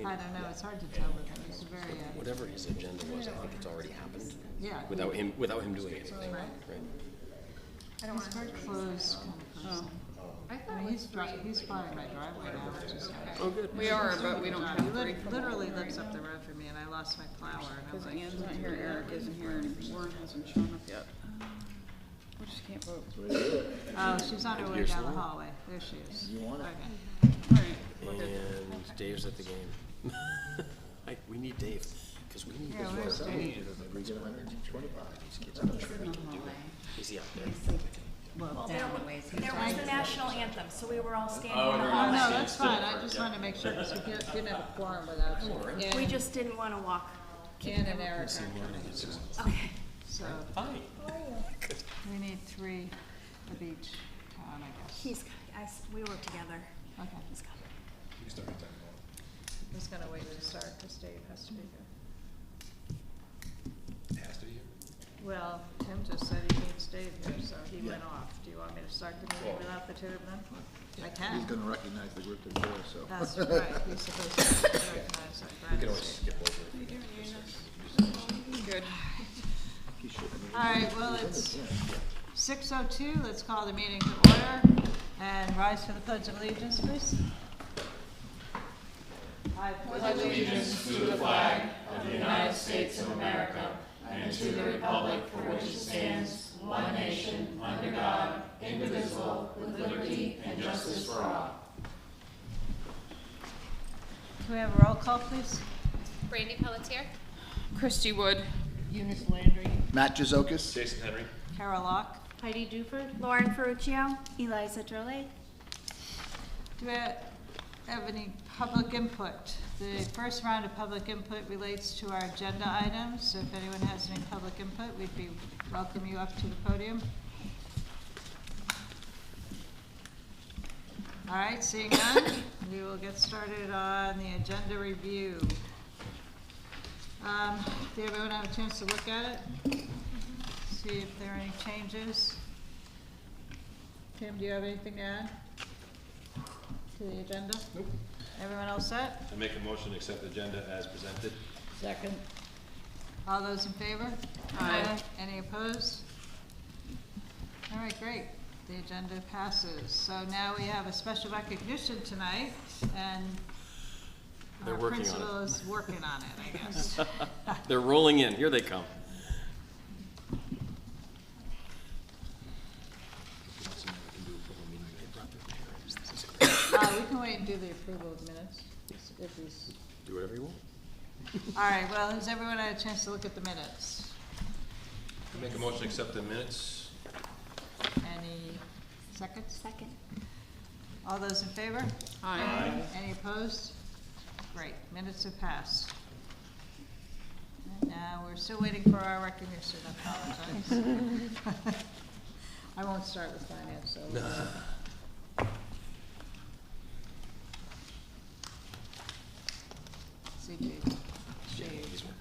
I don't know, it's hard to tell with him, he's very, Whatever his agenda was, I think it's already happened. yeah. Without him doing anything, right? He's a very close kind of person. I mean, he's following my driveway now, which is nice. Oh, good. We are, but we don't have He three. literally lives up the road from me, and I lost my plower, and I'm Because like, Ann's not here, Eric isn't here, and Warren hasn't shown up yet. We just can't vote. oh, she's on her way Here's down the Lauren. hallway, there she is. You want it? Okay. All right. And Dave's at the game. We need Dave, because we need Yeah, where's Dave? We get 125. these kids. I'm not sure we can do it. Is he out there? Well, there was the national anthem, so we were all standing in the Oh, no, hallway. that's fine, I just wanted to make sure, because we didn't have a quorum without you. We just didn't want to walk. Ann and Eric, Okay. so Fine. we need 3 of each town, I guess. We were together. Okay. He's got it. I'm just gonna wait to start, because Dave has to be here. Has to be here? Well, Tim just said he needs Dave here, so he went off. Do you want me to start the meeting without the 2 of them? I can. He's gonna recognize the group that's there, so. That's right, he's supposed to recognize that. We can always skip over it. Good. He should. All right, well, it's 6:02, let's call the meeting to order, and rise for the Pledge of Allegiance, please. I pledge allegiance to the flag of the United States of America and to the republic for which it stands, one nation, under God, indivisible, with liberty and justice for all. Can we have a roll call, please? Brandy Pelletier. Christy Wood. Eunice Landry. Matt Jazokis. Jason Henry. Carol Locke. Heidi Duford. Lauren Ferruccio. Eliza Drole. Do we have any public input? The first round of public input relates to our agenda items, so if anyone has any public input, we'd welcome you up to the podium. All right, seeing none, we will get started on the agenda review. Did everyone have a chance to look at it? See if there are any changes? Tim, do you have anything to add to the agenda? Nope. Everyone else set? I make a motion to accept the agenda as presented. Second. All those in favor? Aye. Any opposed? All right, great. The agenda passes. So now we have a special recognition tonight, and They're our working on it. principal is working on it, I guess. They're rolling in. Here they come. We can wait and do the approval of minutes, if he's. Do whatever you want. All right, well, has everyone had a chance to look at the minutes? I make a motion to accept the minutes. Any seconds? Second. All those in favor? Aye. Any opposed? Great, minutes have passed. And now we're still waiting for our recognition, I apologize. I won't start with finance, so. CJ. He's working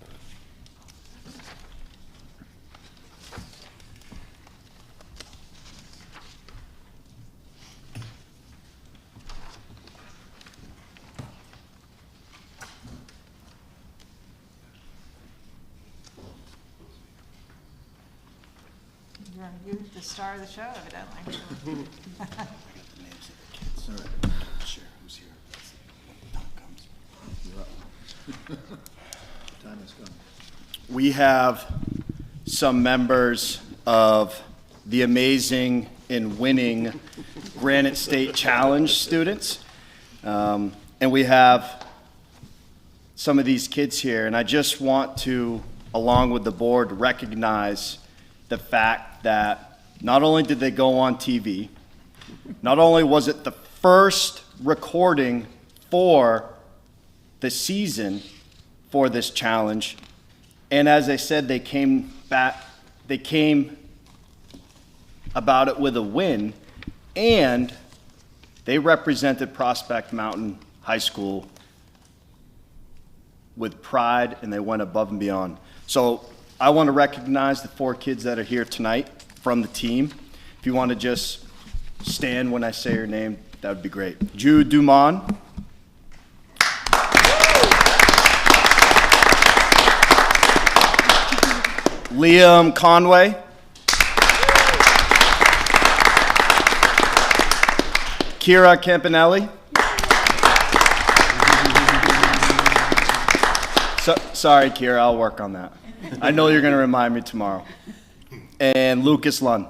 on it. You're the star of the show, evidently. All right. Sure, who's here? You're up. Time has come. We have some members of the amazing and winning Granite State Challenge students. And we have some of these kids here, and I just want to, along with the board, recognize the fact that not only did they go on TV, not only was it the first recording for the season for this challenge, and as I said, they came about it with a win, and they represented Prospect Mountain High School with pride, and they went above and beyond. So I want to recognize the 4 kids that are here tonight from the team. If you want to just stand when I say your name, that would be great. Jude Dumont. Liam Conway. Kira Campanelli. Sorry, Kira, I'll work on that. I know you're going to remind me tomorrow. And Lucas Lund.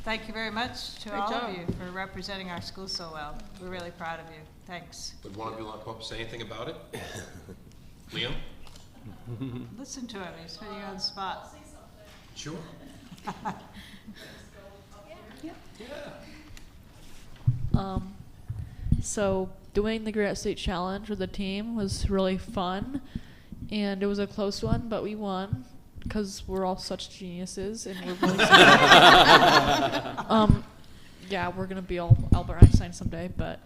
Thank you very much to Great all job. of you for representing our school so well. We're really proud of you. Thanks. Would one of you like to come up and say anything about it? Liam? Listen to him, he's putting you on the spot. Sure. So doing the Granite State Challenge with the team was really fun, and it was a close one, but we won because we're all such geniuses, and we're really yeah, we're gonna be all Albert Einstein someday, but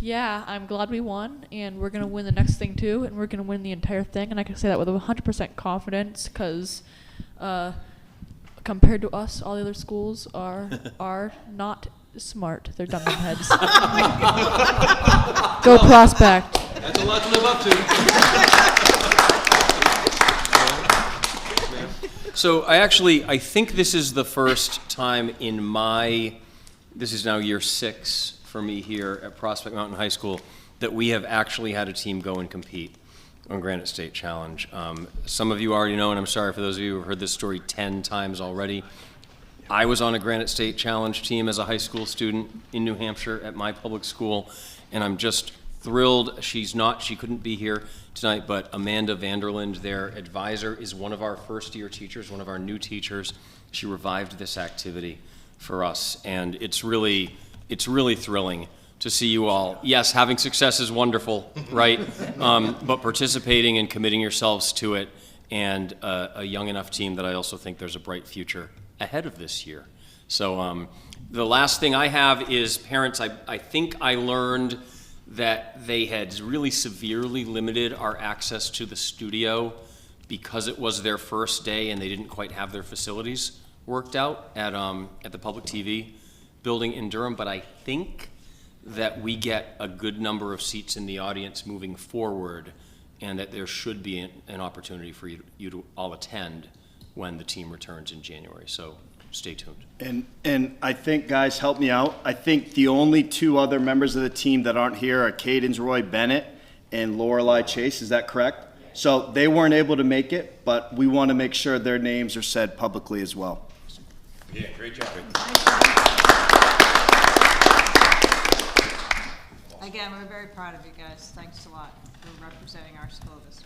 yeah, I'm glad we won, and we're gonna win the next thing too, and we're gonna win the entire thing, and I can say that with 100% confidence, because compared to us, all the other schools are not smart. They're dumb heads. Go Prospect. That's a lot to live up to. So I think this is the first time in this is now year 6 for me here at Prospect Mountain High School, that we have actually had a team go and compete on Granite State Challenge. Some of you already know, and I'm sorry for those of you who have heard this story 10 times already. I was on a Granite State Challenge team as a high school student in New Hampshire at my public school, and I'm just thrilled. She couldn't be here tonight, but Amanda Vanderland, their advisor, is one of our first-year teachers, one of our new teachers. She revived this activity for us, and it's really thrilling to see you all. Yes, having success is wonderful, right? But participating and committing yourselves to it, and a young enough team that I also think there's a bright future ahead of this year. So the last thing I have is parents. I think I learned that they had really severely limited our access to the studio because it was their first day and they didn't quite have their facilities worked out at the public TV building in Durham. But I think that we get a good number of seats in the audience moving forward, and that there should be an opportunity for you to all attend when the team returns in January. So stay tuned. And I think, guys, help me out. I think the only 2 other members of the team that aren't here are Cadence Roy Bennett and Lorelei Chase. Is that correct? So they weren't able to make it, but we want to make sure their names are said publicly as well. Yeah, great job. Again, we're very proud of you guys. Thanks a lot for representing our school this way.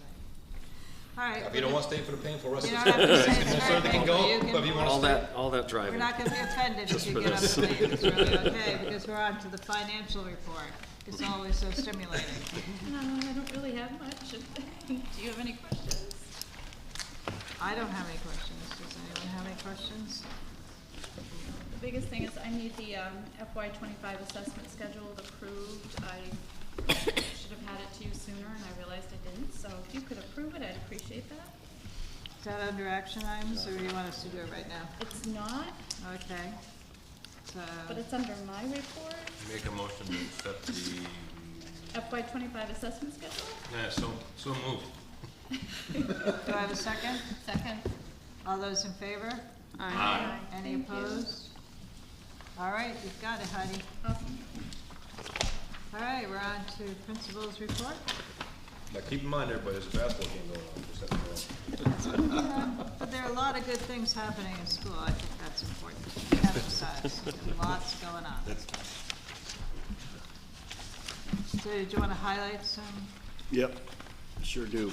All right. If you don't want to stay for the painful rest You of don't the have to say it's very you can painful. go, You but if you can, want to stay. All that we're driving. not going to be offended if you for get up this. and leave. It's really okay, because we're on to the financial report. It's always so stimulating. No, I don't really have much. Do you have any questions? I don't have any questions. Does anyone have any questions? The biggest thing is I need the FY25 assessment schedule approved. I should have had it to you sooner, and I realized I didn't. So if you could approve it, I'd appreciate that. Is that under action items, or do you want us to do it right now? It's not, Okay. So, but it's under my report. Make a motion to accept the, FY25 assessment schedule? yeah, so moved. do I have a second? Second. All those in favor? Aye. Any opposed? All right, you've got it, Heidi. Awesome. All right, we're on to principal's report. Now, keep in mind, everybody, there's a basketball game going on. Just have to know. But there are a lot of good things happening in school. I think that's important to emphasize. Lots going on. So, do you want to highlight some? Yep, sure do.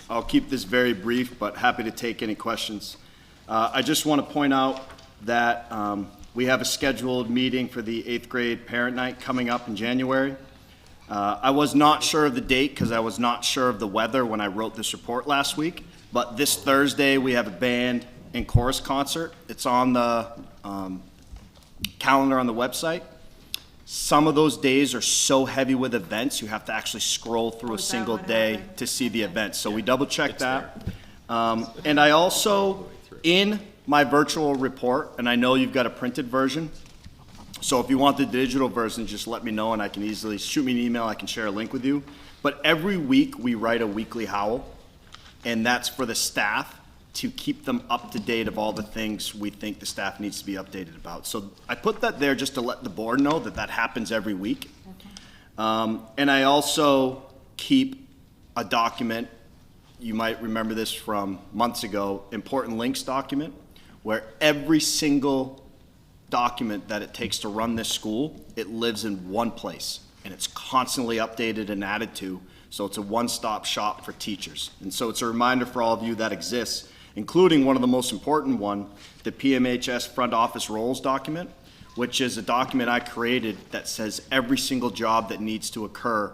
I'll keep this very brief, but happy to take any questions. I just want to point out that we have a scheduled meeting for the 8th grade parent night coming up in January. I was not sure of the date because I was not sure of the weather when I wrote this report last week, but this Thursday we have a band and chorus concert. It's on the calendar on the website. Some of those days are so heavy with events, you have to actually scroll through a is that single what day happened? to see the events. So we double checked that. And I also in my virtual report, and I know you've got a printed version, so if you want the digital version, just let me know and I can easily shoot me an email, I can share a link with you. But every week, we write a weekly howl, and that's for the staff to keep them up to date of all the things we think the staff needs to be updated about. So I put that there just to let the board know that that happens every week. And I also keep a document, you might remember this from months ago, important links document, where every single document that it takes to run this school, it lives in one place, and it's constantly updated and added to, so it's a one-stop shop for teachers. And so it's a reminder for all of you that exists, including one of the most important one, the PMHS front office roles document, which is a document I created that says every single job that needs to occur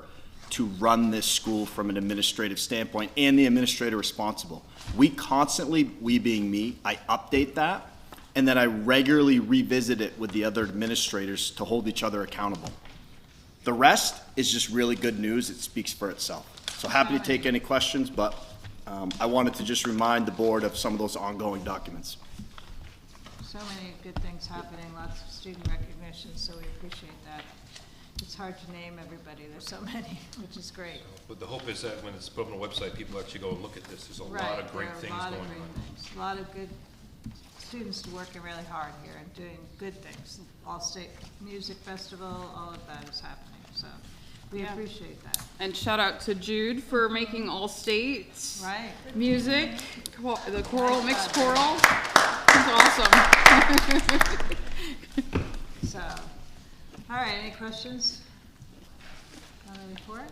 to run this school from an administrative standpoint and the administrator responsible. We constantly, we being me, I update that, and then I regularly revisit it with the other administrators to hold each other accountable. The rest is just really good news. It speaks for itself. So happy to take any questions, but I wanted to just remind the board of some of those ongoing documents. So many good things happening, lots of student recognition, so we appreciate that. It's hard to name everybody, there's so many, which is great. But the hope is that when it's put on the website, people actually go and look at this. There's a lot Right, of great things there are a lot going of great on. things. A lot of good students working really hard here and doing good things. All-State Music Festival, all of that is happening, so we appreciate that. And shout out to Jude for making all states Right, music, the choral, mixed choral. It's awesome. so, all right, any questions on the report?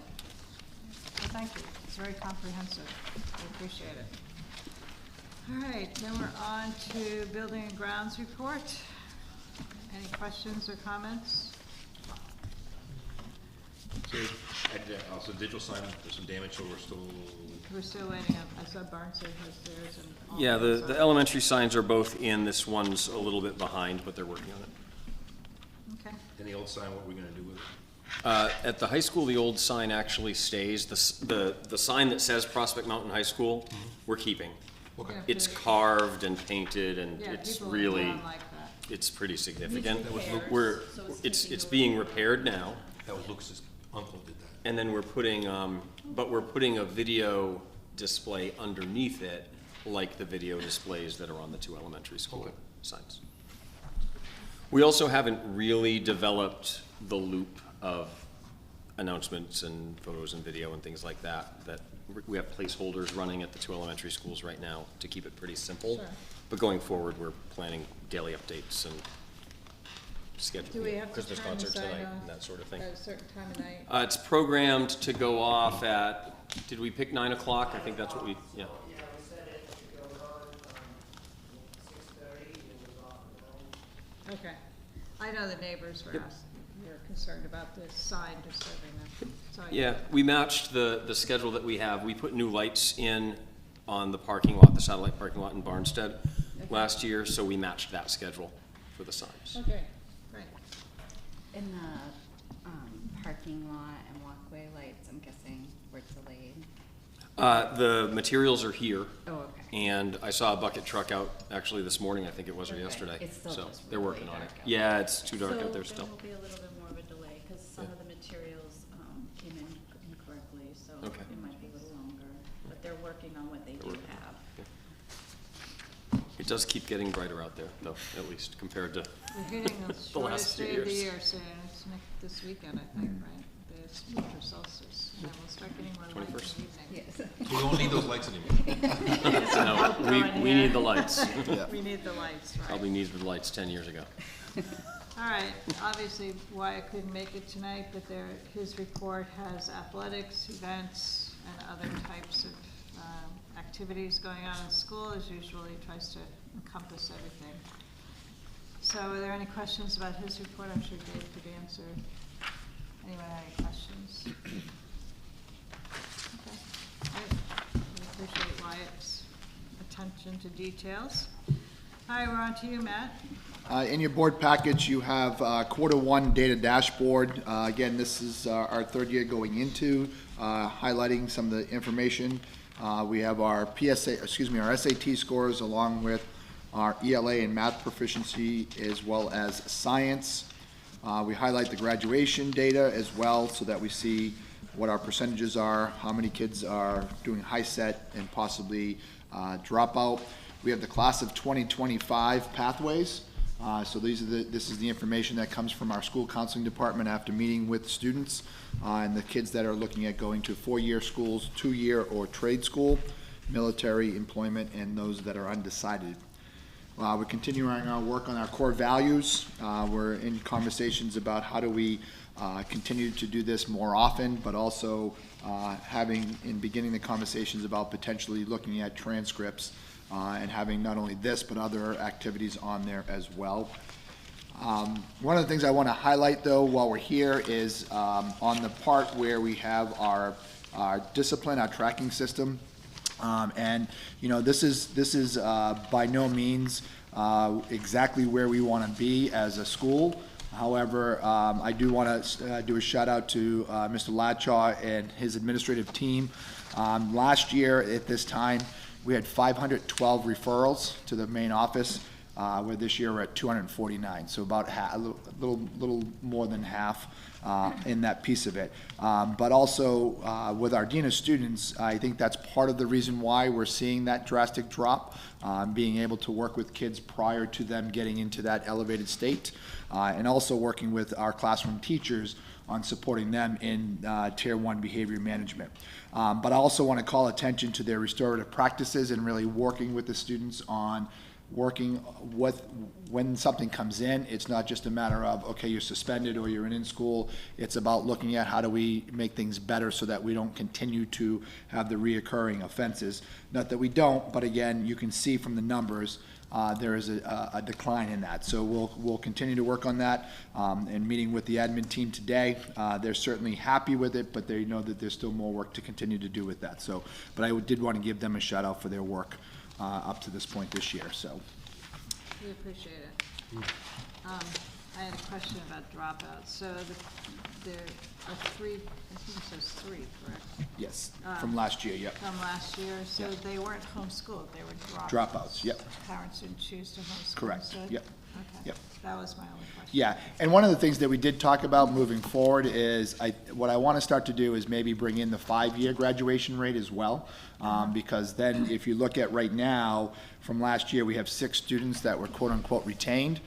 Well, thank you, it's very comprehensive, we appreciate it. All right, then we're on to Building and Grounds report. Any questions or comments? So, also digital sign, there's some damage, so We're still waiting up, I saw Barnsley has theirs and all. Yeah, those the are- elementary signs are both in. This one's a little bit behind, but they're working on it. Okay, and the old sign, what are we gonna do with it? At the high school, the old sign actually stays. The sign that says Prospect Mountain High School, we're keeping. Okay. It's carved and painted, and yeah, it's people really, don't like that. it's pretty significant. repairs, We're, so it's it's taking being repaired now, That was Lucas's uncle did that. and then we're putting, but we're putting a video display underneath it, like the video displays that are on the two elementary school signs. We also haven't really developed the loop of announcements and photos and video and things like that, that we have placeholders running at the two elementary schools right now to keep it pretty simple. Sure. But going forward, we're planning daily updates and scheduling. Do we have to Christmas turn the concert sign tonight off and that sort of thing. at a certain time of night? It's programmed to go off at, did we pick 9 o'clock? I think that's what we, yeah. Yeah, we said it to go on 6:30, it was off and on. Okay. I know the neighbors were asking, were concerned about this sign disturbing them. So I- Yeah, we matched the schedule that we have. We put new lights in on the parking lot, the satellite parking lot in Barnstead last year, so we matched that schedule for the signs. Okay, great. In the parking lot and walkway lights, I'm guessing were delayed. The materials are here, Oh, okay. and I saw a bucket truck out actually this morning, I think it was, or Okay. yesterday. It's still So just they're really working on it. dark out Yeah, it's too dark out there So still. there will be a little bit more of a delay, because some of the materials came in incorrectly, so Okay. it might be a little longer. But they're working on what they do working. have. It does keep getting brighter out there, though, at least compared to, We're hitting the last shortest few day of the years. year soon. It's this weekend, I think, right? This winter solstice. And then we'll start getting more light in 21st. the evening. Yes. So we don't need those lights anymore. no, we need the lights. We need the lights, right? Probably needed the lights 10 years ago. All right, obviously Wyatt couldn't make it tonight, but his report has athletics, events, and other types of activities going on in school. As usual, he tries to encompass everything. So are there any questions about his report? I'm sure Dave could answer. Anyone have any questions? Okay, great. We appreciate Wyatt's attention to details. All right, we're on to you, Matt. In your board package, you have Q1 data dashboard. Again, this is our third year going into, highlighting some of the information. We have our our SAT scores along with our ELA and math proficiency, as well as science. We highlight the graduation data as well, so that we see what our percentages are, how many kids are doing high set and possibly dropout. We have the class of 2025 pathways. So this is the information that comes from our school counseling department after meeting with students and the kids that are looking at going to 4-year schools, 2-year or trade school, military, employment, and those that are undecided. We're continuing our work on our core values. We're in conversations about how do we continue to do this more often, but also beginning the conversations about potentially looking at transcripts and having not only this, but other activities on there as well. One of the things I want to highlight, though, while we're here is on the part where we have our discipline, our tracking system. And, you know, this is by no means exactly where we want to be as a school. However, I do want to do a shout out to Mr. Ladshaw and his administrative team. Last year at this time, we had 512 referrals to the main office, where this year we're at 249. So about half, a little more than half in that piece of it. But also with our Dean of Students, I think that's part of the reason why we're seeing that drastic drop, being able to work with kids prior to them getting into that elevated state, and also working with our classroom teachers on supporting them in Tier 1 behavior management. But I also want to call attention to their restorative practices and really working with the students on working with, when something comes in, it's not just a matter of, okay, you're suspended or you're in school. It's about looking at how do we make things better so that we don't continue to have the reoccurring offenses. Not that we don't, but again, you can see from the numbers, there is a decline in that. So we'll continue to work on that. And meeting with the admin team today, they're certainly happy with it, but they know that there's still more work to continue to do with that. So, but I did want to give them a shout out for their work up to this point this year. So We appreciate it. I had a question about dropouts. So there are 3, I think it says 3, correct? yes, from last year, yep. From last year, so Yeah. they weren't homeschooled, they were dropouts. Dropouts, yep. Parents didn't choose to homeschool. Correct, instead? yep. Okay. Yep. That was my only question. Yeah, and one of the things that we did talk about moving forward is, what I want to start to do is maybe bring in the 5-year graduation rate as well, because then if you look at right now, from last year, we have 6 students that were quote-unquote retained.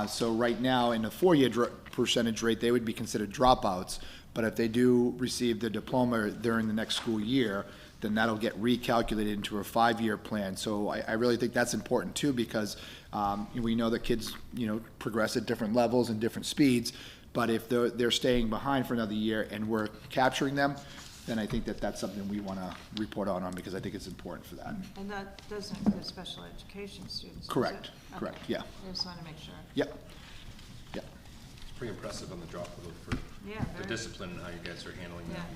So right now, in the 4-year percentage rate, they would be considered dropouts, but if they do receive their diploma during the next school year, then that'll get recalculated into a 5-year plan. So I really think that's important too, because we know that kids, progress at different levels and different speeds, but if they're staying behind for another year and we're capturing them, then I think that that's something we want to report on because I think it's important for that. And that doesn't include special education students, does it? Correct, Okay. correct, yeah. I just want to make sure. Yep, yep. It's pretty impressive on the drop for Yeah, the very. discipline and how you guys are handling that.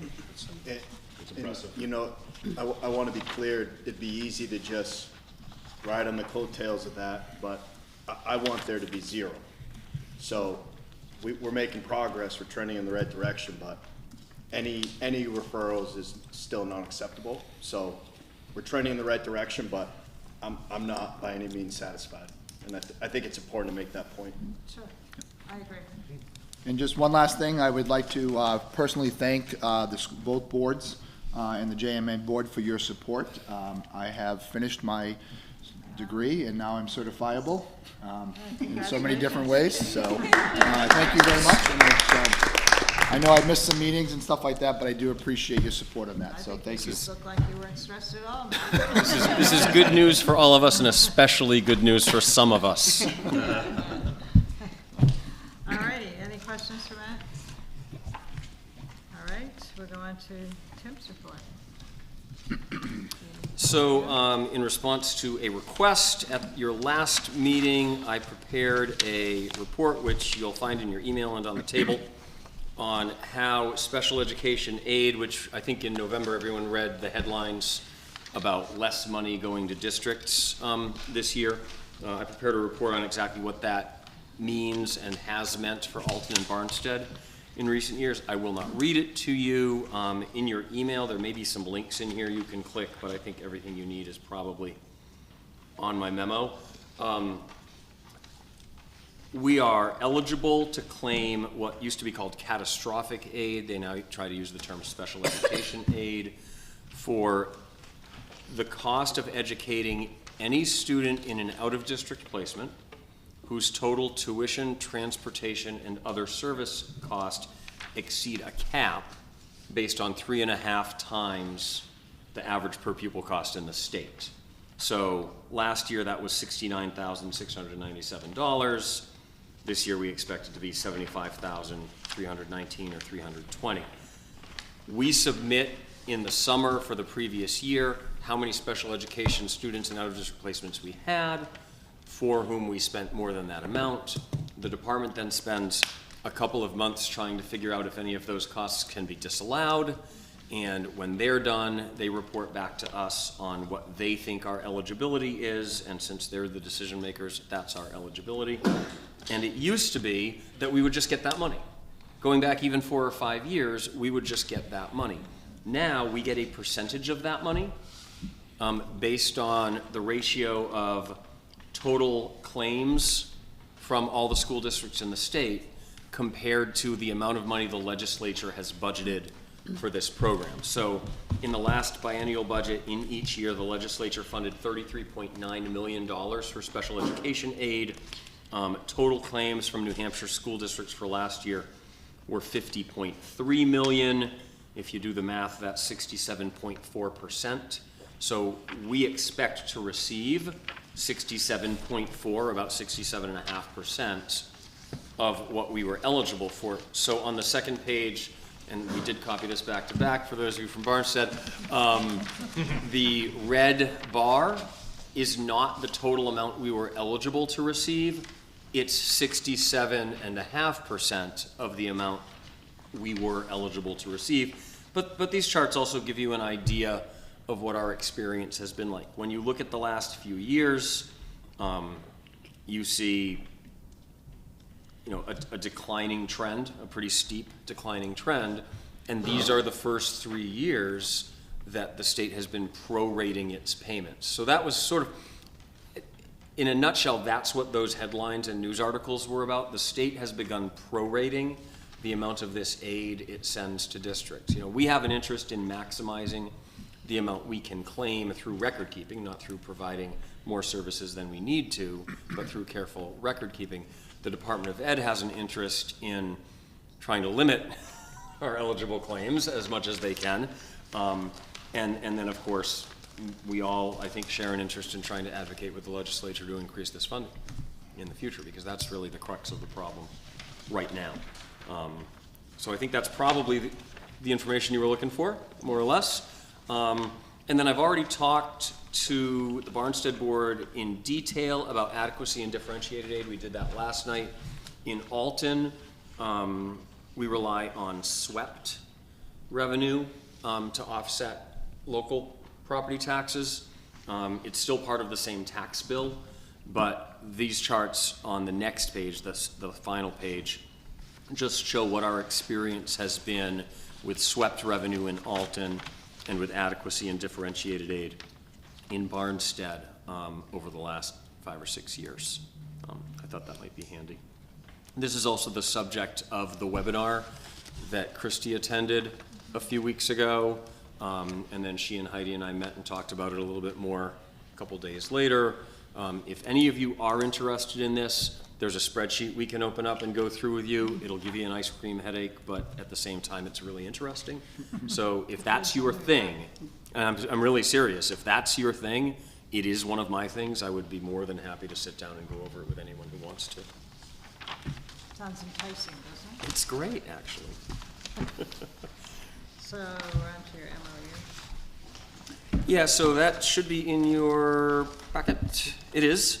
Yeah. It's impressive. I want to be clear, it'd be easy to just ride on the coattails of that, but I want there to be 0. So we're making progress, we're trending in the right direction, but any referrals is still not acceptable. So we're trending in the right direction, but I'm not by any means satisfied. And I think it's important to make that point. Sure, I agree. And just one last thing, I would like to personally thank both boards and the JMA board for your support. I have finished my degree and now I'm certifiable in so many different ways. So thank you very much. And I know I missed some meetings and stuff like that, but I do appreciate your support on that. So thank you. You look like you weren't stressed at all. This is good news for all of us and especially good news for some of us. All righty, any questions for Matt? All right, we'll go on to Tim's report. So, in response to a request at your last meeting, I prepared a report, which you'll find in your email and on the table, on how special education aid, which I think in November everyone read the headlines about less money going to districts this year. I prepared a report on exactly what that means and has meant for Alton and Barnstead in recent years. I will not read it to you. In your email, there may be some links in here you can click, but I think everything you need is probably on my memo. We are eligible to claim what used to be called catastrophic aid. They now try to use the term special education aid for the cost of educating any student in an out-of-district placement whose total tuition, transportation, and other service costs exceed a cap based on 3.5 times the average per pupil cost in the state. So last year that was $69,697. This year we expect it to be $75,319 or $320. We submit in the summer for the previous year how many special education students and out-of-district placements we had, for whom we spent more than that amount. The department then spends a couple of months trying to figure out if any of those costs can be disallowed. And when they're done, they report back to us on what they think our eligibility is, and since they're the decision makers, that's our eligibility. And it used to be that we would just get that money. Going back even 4 or 5 years, we would just get that money. Now we get a percentage of that money based on the ratio of total claims from all the school districts in the state compared to the amount of money the legislature has budgeted for this program. So in the last biennial budget, in each year, the legislature funded $33.9 million for special education aid. Total claims from New Hampshire school districts for last year were $50.3 million. If you do the math, that's 67.4%. So we expect to receive 67.4, about 67.5% of what we were eligible for. So on the second page, and we did copy this back to back for those of you from Barnstead, the red bar is not the total amount we were eligible to receive. It's 67.5% of the amount we were eligible to receive. But these charts also give you an idea of what our experience has been like. When you look at the last few years, you see a declining trend, a pretty steep declining trend, and these are the first 3 years that the state has been prorating its payments. So that was sort of, in a nutshell, that's what those headlines and news articles were about. The state has begun prorating the amount of this aid it sends to districts. We have an interest in maximizing the amount we can claim through record keeping, not through providing more services than we need to, but through careful record keeping. The Department of Ed has an interest in trying to limit our eligible claims as much as they can. And then, of course, we all, I think, share an interest in trying to advocate with the legislature to increase this funding in the future, because that's really the crux of the problem right now. So I think that's probably the information you were looking for, more or less. And then I've already talked to the Barnstead Board in detail about adequacy and differentiated aid. We did that last night. In Alton, we rely on swept revenue to offset local property taxes. It's still part of the same tax bill, but these charts on the next page, the final page, just show what our experience has been with swept revenue in Alton and with adequacy and differentiated aid in Barnstead over the last 5 or 6 years. I thought that might be handy. This is also the subject of the webinar that Christy attended a few weeks ago, and then she and Heidi and I met and talked about it a little bit more a couple days later. If any of you are interested in this, there's a spreadsheet we can open up and go through with you. It'll give you an ice cream headache, but at the same time, it's really interesting. So if that's your thing, and I'm really serious, if that's your thing, it is one of my things. I would be more than happy to sit down and go over it with anyone who wants to. Sounds enticing, doesn't it? It's great, actually. So we're on to your MOU. Yeah, so that should be in your packet. It is.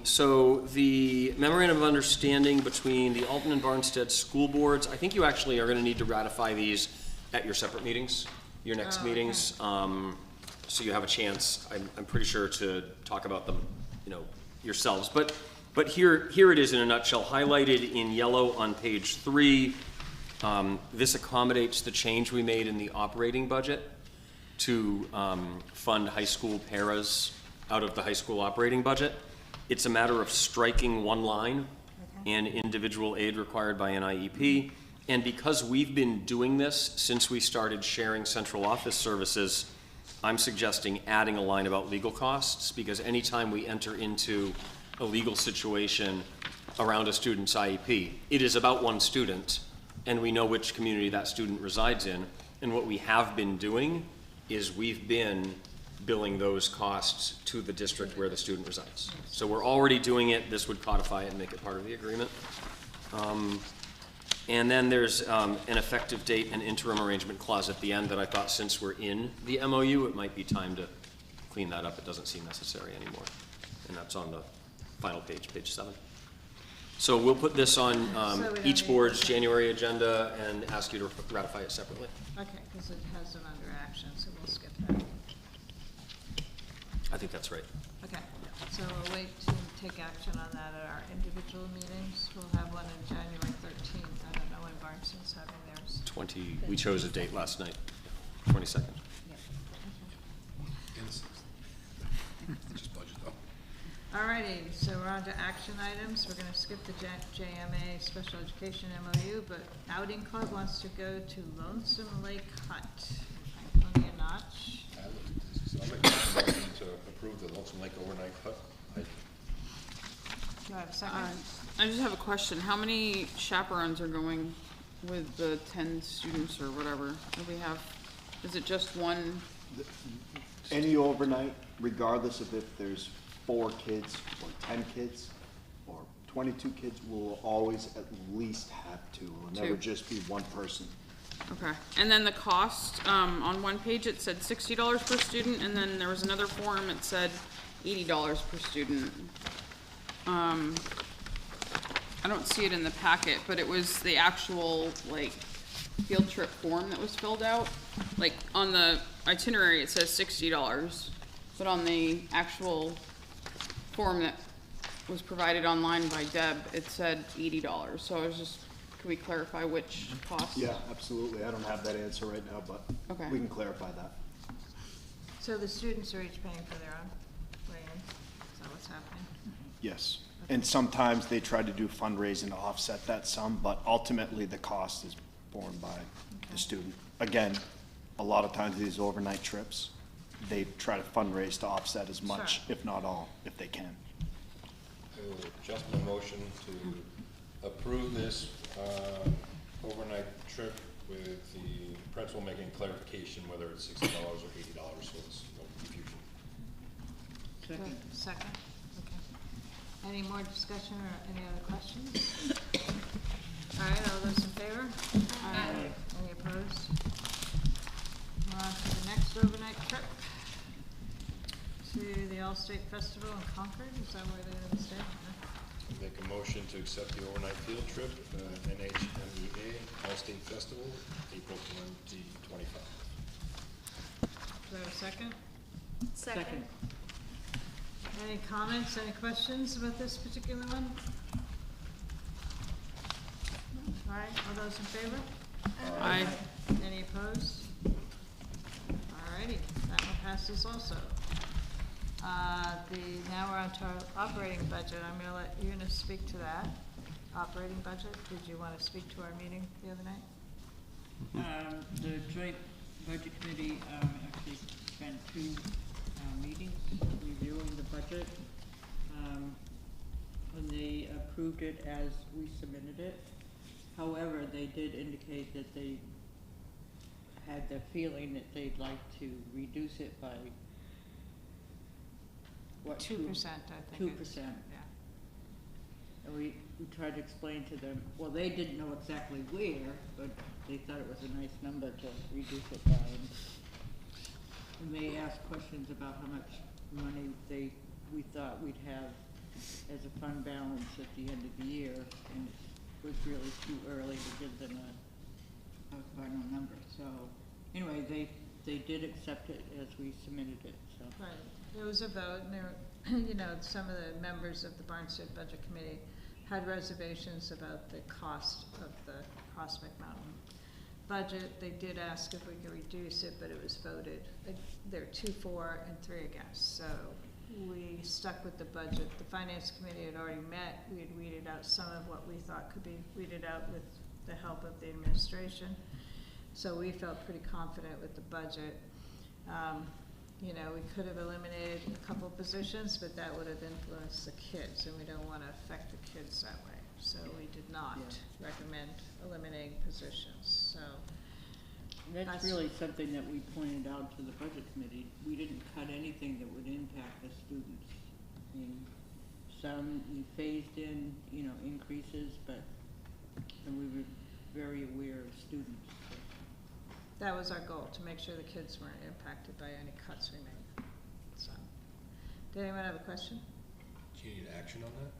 So the memorandum of understanding between the Alton and Barnstead school boards, I think you actually are going to need to ratify these at your separate meetings, your next meetings. So you have a chance, I'm pretty sure, to talk about them, yourselves. But here it is in a nutshell, highlighted in yellow on page 3. This accommodates the change we made in the operating budget to fund high school paras out of the high school operating budget. It's a matter of striking one line and individual aid required by an IEP. And because we've been doing this since we started sharing central office services, I'm suggesting adding a line about legal costs, because anytime we enter into a legal situation around a student's IEP, it is about one student, and we know which community that student resides in. And what we have been doing is we've been billing those costs to the district where the student resides. So we're already doing it. This would codify it and make it part of the agreement. And then there's an effective date and interim arrangement clause at the end that I thought, since we're in the MOU, it might be time to clean that up. It doesn't seem necessary anymore. And that's on the final page, page 7. So we'll put this on So we don't each need board's to- January agenda and ask you to ratify it separately. Okay, because it has them under action, so we'll skip that. I think that's right. Okay, so we'll wait to take action on that at our individual meetings. We'll have one on January 13th. I don't know when Barnston's having theirs. 20, we chose a date last night, 22nd. Just budget though. Alrighty, so we're on to action items. We're gonna skip the JMA Special Education MOU, but Outing Club wants to go to Lonesome Lake Hut. Franconia Notch. I'll make a motion to approve the Lonesome Lake overnight hut. Do I have a second? I just have a question. How many chaperones are going with the 10 students or whatever that we have? Is it just one? Any overnight, regardless of if there's 4 kids or 10 kids or 22 kids, will always at least have 2. It'll never Two. just be one person. Okay. And then the cost, on one page it said $60 per student, and then there was another form, it said $80 per student. I don't see it in the packet, but it was the actual, like, field trip form that was filled out. Like, on the itinerary, it says $60, but on the actual form that was provided online by Deb, it said $80. So I was just, could we clarify which cost? Yeah, absolutely. I don't have that answer right now, but Okay. we can clarify that. So the students are each paying for their own way-in? Is that what's happening? Yes. And sometimes they try to do fundraising to offset that sum, but ultimately the cost is borne by the student. Again, a lot of times these overnight trips, they try to fundraise to offset as much, Sure. if not all, if they can. I will adjust my motion to approve this overnight trip with the principal making clarification whether it's $60 or $80, so it's no confusion. Second, okay. Any more discussion or any other questions? All right, all those in favor? Aye. Any opposed? We're on to the next overnight trip to the All-State Festival in Concord. Is that where they're gonna stay? Make a motion to accept the overnight field trip, NHMEA All-State Festival, April 2025. Do I have a second? Second. Any comments, any questions about this particular one? All right, all those in favor? Aye. Any opposed? All righty, that one passes also. Now we're on to our operating budget. I'm gonna speak to that. Operating budget, did you wanna speak to our meeting the other night? The joint budget committee, actually spent 2 meetings reviewing the budget. And they approved it as we submitted it. However, they did indicate that they had the feeling that they'd like to reduce it by, what? 2%, I think. 2%. Yeah. And we tried to explain to them, well, they didn't know exactly where, but they thought it was a nice number to reduce it by. And they asked questions about how much money we thought we'd have as a fund balance at the end of the year, and it was really too early to give them a final number. So, anyway, they did accept it as we submitted it, so. Right, there was a vote, and there, you know, some of the members of the Barnstable Budget Committee had reservations about the cost of the Prospect Mountain budget. They did ask if we could reduce it, but it was voted, there were 2 for and 3 against, so we stuck with the budget. The finance committee had already met, we had weeded out some of what we thought could be weeded out with the help of the administration. So we felt pretty confident with the budget. You know, we could have eliminated a couple positions, but that would have influenced the kids, and we don't want to affect the kids that way. So we did not recommend eliminating positions, so. That's really something that we pointed out to the budget committee. We didn't cut anything that would impact the students. I mean, some we phased in, you know, increases, but, and we were very aware of students. That was our goal, to make sure the kids weren't impacted by any cuts we made, so. Did anyone have a question? Do you need action on that?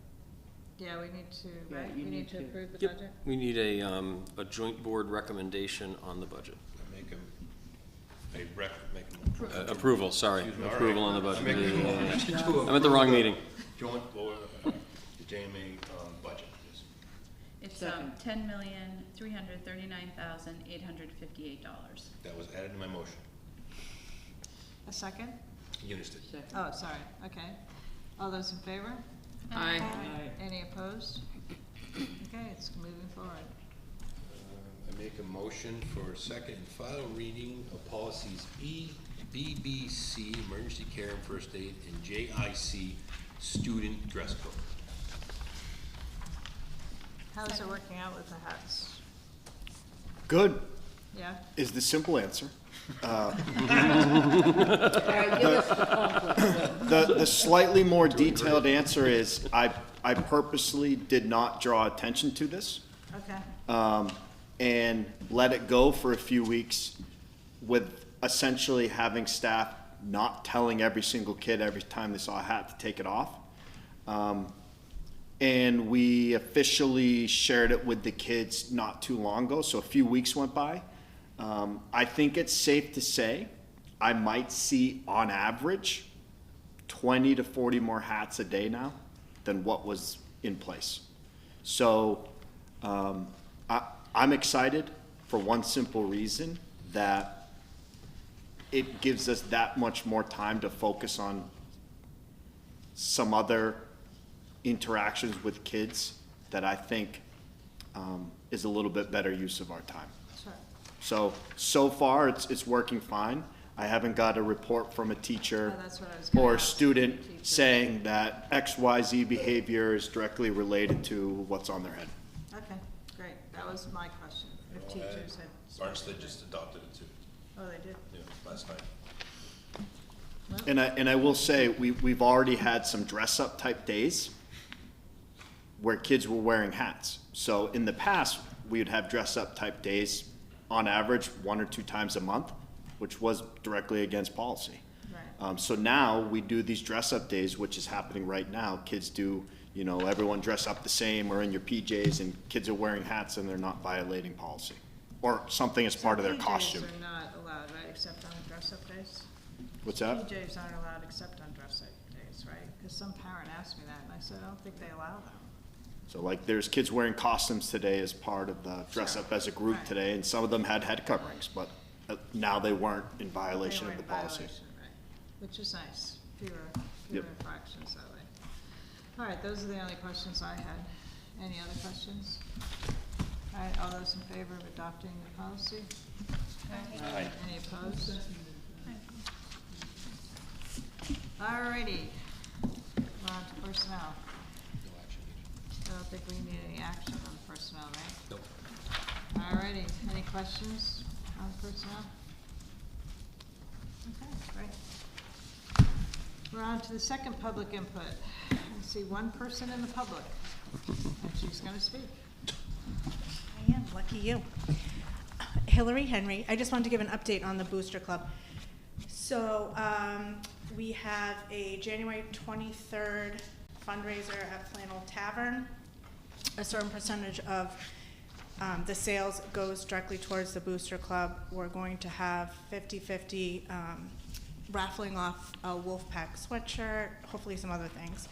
Yeah, we need to, Yeah, right? you We need need to to. approve the Yep. budget? We need a joint board recommendation on the budget. I make a Approval, sorry, Excuse me, all approval right. on the I make a motion budget. to I'm at the wrong approve meeting. Joint, the JMA, budget, yes. It's, Second. $10,339,858. That was added to my motion. A second? Eunice did. Second. Oh, sorry, okay. All those in favor? Aye. Any opposed? Okay, it's moving forward. I make a motion for second and final reading of policies E, BBC, emergency care and first aid, and JIC, student dress code. How is it working out with the hats? Good Yeah? is the simple answer. All right, give us the conflict. The slightly more detailed answer is I purposely did not draw attention to this. Okay, And let it go for a few weeks with essentially having staff not telling every single kid every time they saw a hat to take it off. And we officially shared it with the kids not too long ago, so a few weeks went by. I think it's safe to say I might see on average 20 to 40 more hats a day now than what was in place. So I'm excited for one simple reason, that it gives us that much more time to focus on some other interactions with kids that I think is a little bit better use of our time. sure. So far, it's working fine. I haven't got a report from a teacher Oh, that's what I was gonna or a ask. student Teacher. saying that XYZ behavior is directly related to what's on their head. Okay, great. That was my question. If Well, teachers had. Barnstead just adopted it too, Oh, they did? last night. Well, And I will say, we've already had some dress-up type days where kids were wearing hats. So in the past, we would have dress-up type days, on average, 1 or 2 times a month, which was directly against policy. Right. So now we do these dress-up days, which is happening right now. Kids do, you know, everyone dress up the same or in your PJs, and kids are wearing hats and they're not violating policy. Or something as part of their costume. PJs are not allowed, right, except on dress-up days? What's that? PJs aren't allowed except on dress-up days, right? Because some parent asked me that, and I said, I don't think they allow them. So like, there's kids wearing costumes today as part of the dress up as a group Right. today, and some of them had head coverings, but now they weren't in violation They of were the in policy. violation, right. Which is nice, fewer Yep. infractions that way. All right, those are the only questions I had. Any other questions? All right, all those in favor of adopting the policy? Aye. Any opposed? All righty, we're on to personnel. No action needed. I don't think we need any action on personnel, right? Nope. All righty, any questions on personnel? Okay, great. We're on to the second public input. I see one person in the public, and she's gonna speak. I am, lucky you. Hillary Henry, I just wanted to give an update on the Booster Club. So, we have a January 23rd fundraiser at Flannel Tavern. A certain percentage of the sales goes directly towards the Booster Club. We're going to have 50-50 raffling off a Wolfpack sweatshirt, hopefully some other things.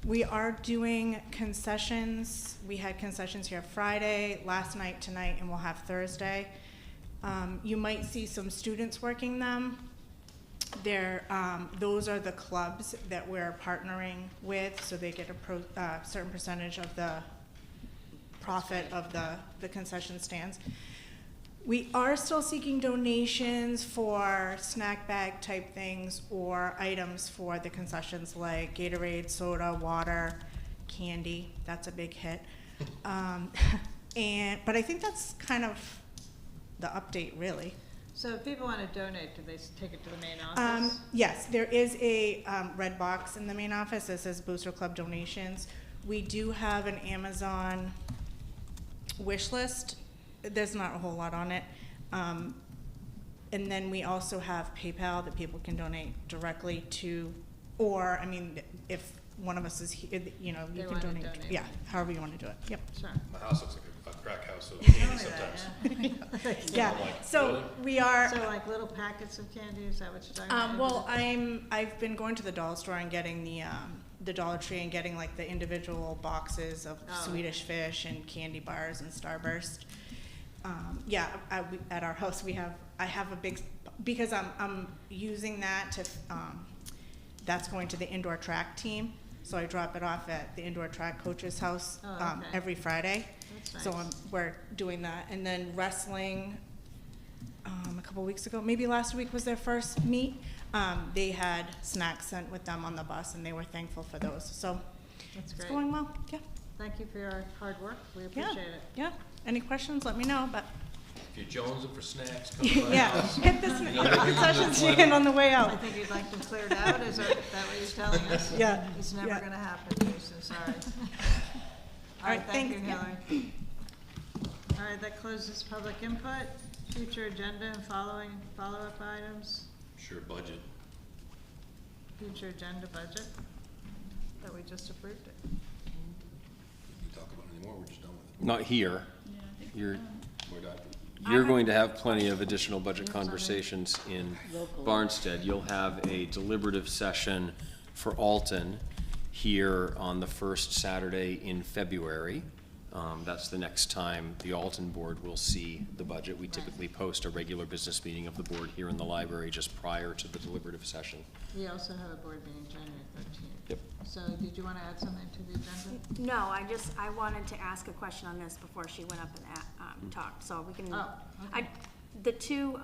We are doing concessions. We had concessions here Friday, last night, tonight, and we'll have Thursday. You might see some students working them. Those are the clubs that we're partnering with, so they get a certain percentage of the profit of the concession stands. We are still seeking donations for snack bag type things or items for the concessions like Gatorade, soda, water, candy. That's a big hit. But I think that's kind of the update, really. So if people want to donate, do they take it to the main office? Yes, there is a red box in the main office that says Booster Club donations. We do have an Amazon wish list. There's not a whole lot on it. And then we also have PayPal that people can donate directly to, or, I mean, if one of us is here, you know, you They can wanna donate. donate. Yeah, however you want to do it. Yep. Sure. My house looks like a crack house of candy sometimes. Yeah, Like, so really? we are. So like little packets of candy, is that what you're talking about? Well, I've been going to the dollar store and getting the Dollar Tree and getting like the individual boxes of Oh, Swedish fish and candy bars and Starburst. Yeah, at our house I have a big, because I'm using that to, that's going to the indoor track team. So I drop it off at the indoor track coach's house Oh, okay. every Friday. That's So nice. we're doing that. And then wrestling, a couple weeks ago, maybe last week was their first meet. They had snacks sent with them on the bus, and they were thankful for those. So That's it's great. going well. Yeah. Thank you for your hard work. We Yeah. appreciate it. Yeah. Any questions? Let me know. But If you're jonesing for snacks, come to my yeah, house. hit the concession stand on the way I out. think you'd like them cleared out, is that what you're telling us? Yeah, It's never yeah. gonna happen, Jason, sorry. All right, thank you, thanks, yeah. Hillary. All right, that closes public input. Future agenda and follow-up items. Sure, budget. Future agenda budget that we just approved it. You talk about it anymore, we're just done with Not here. Yeah, I think You're, it. We're done. you're going to have plenty of additional budget conversations in Locally. Barnstead. You'll have a deliberative session for Alton here on the first Saturday in February. That's the next time the Alton board will see the budget. We typically post a regular business meeting of the board here in the library just prior to the deliberative session. We also have a board meeting January 13th. Yep. So did you want to add something to the agenda? No, I wanted to ask a question on this before she went up and talked, so we can. Oh, okay. The two,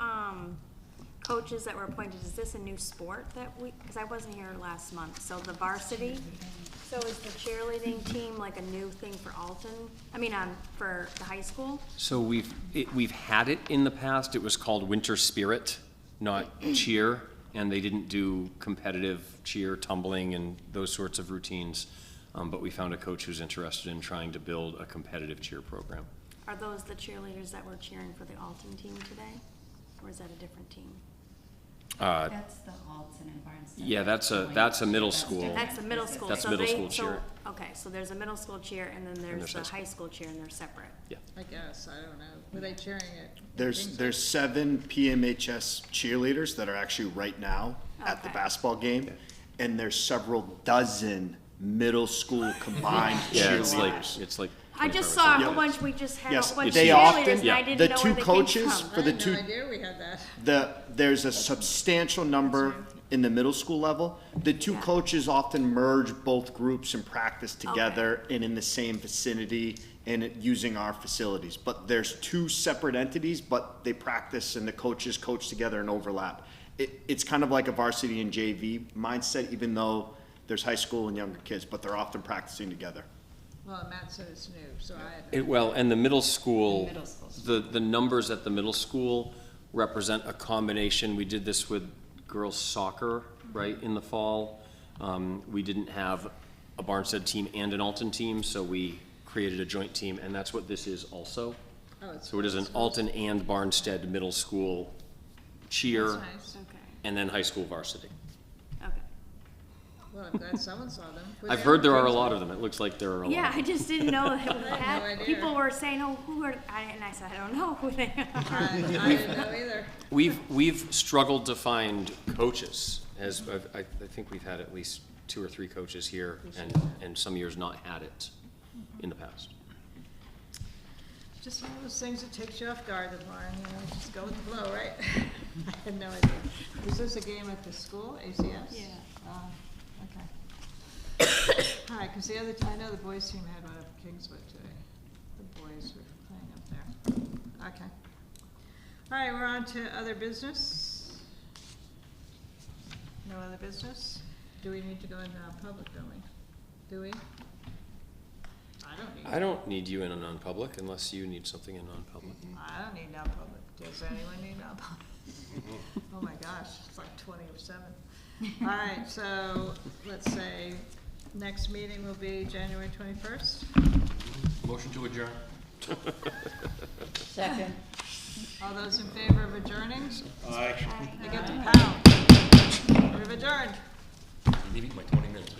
coaches that were appointed, is this a new sport that because I wasn't here last month, so the varsity? So is the cheerleading team like a new thing for Alton? I mean, for the high school? So we've had it in the past. It was called Winter Spirit, not cheer, and they didn't do competitive cheer, tumbling, and those sorts of routines. But we found a coach who's interested in trying to build a competitive cheer program. Are those the cheerleaders that were cheering for the Alton team today? Or is that a different team? That's the Alton and Barnstead. Yeah, that's a middle school. That's the middle school. That's so middle they- school cheer. Okay, so there's a middle school cheer and then there's the high school cheer and they're separate. Yeah. I guess, I don't know. Were they cheering it? There's 7 PMHS cheerleaders that are actually right now at the Okay. basketball game, and there's several dozen middle school combined Yeah, cheerleaders. it's like. I just 25 saw a Yeah. whole bunch, we just had a Yes, whole bunch of they cheerleaders often, and I didn't the know where two they coaches came for from. the I had two, no idea we had that. there's a substantial number in the middle school level. The two Yeah. coaches often merge both groups and practice together and in the same vicinity and using our facilities. But there's 2 separate entities, but they practice and the coaches coach together and overlap. It's kind of like a varsity and JV mindset, even though there's high school and younger kids, but they're often practicing together. Well, Matt said it's new, so I. Well, and the middle school, Middle school. the numbers at the middle school represent a combination. We did this with girls soccer, right, in the fall. We didn't have a Barnstead team and an Alton team, so we created a joint team, and that's what this is also. Oh, it's. So it is an Alton and Barnstead middle school cheer, That's nice. Okay, and then high school varsity. okay. Well, I'm glad someone saw them. Were I've they heard on there are a kids' lot of them. It looks like there are a lot. Yeah, I just didn't know that we no had, idea. people were saying, oh, who are, and I said, I don't know who they are. I didn't know either. We've struggled to find coaches, as I think we've had at least 2 or 3 coaches here, and some years not had it in the past. Just one of those things that takes you off guard, Lauren, you know, just go with the flow, right? I had no idea. Is this a game at the school, ACS? Yeah. Okay. All right, because the other, I know the boys team had one at Kingswood today. The boys were playing up there. Okay. All right, we're on to other business. No other business? Do we need to go into non-public, don't we? Do we? I don't need you in a non-public unless you need something in non-public. I don't need non-public. Does anyone need non-public? Oh my gosh, it's like 20 or 7. All right, so let's say next meeting will be January 21st. Motion to adjourn. Second. All those in favor of adjourning? Aye. I get the pound. We've adjourned. Leaving my 20 minutes.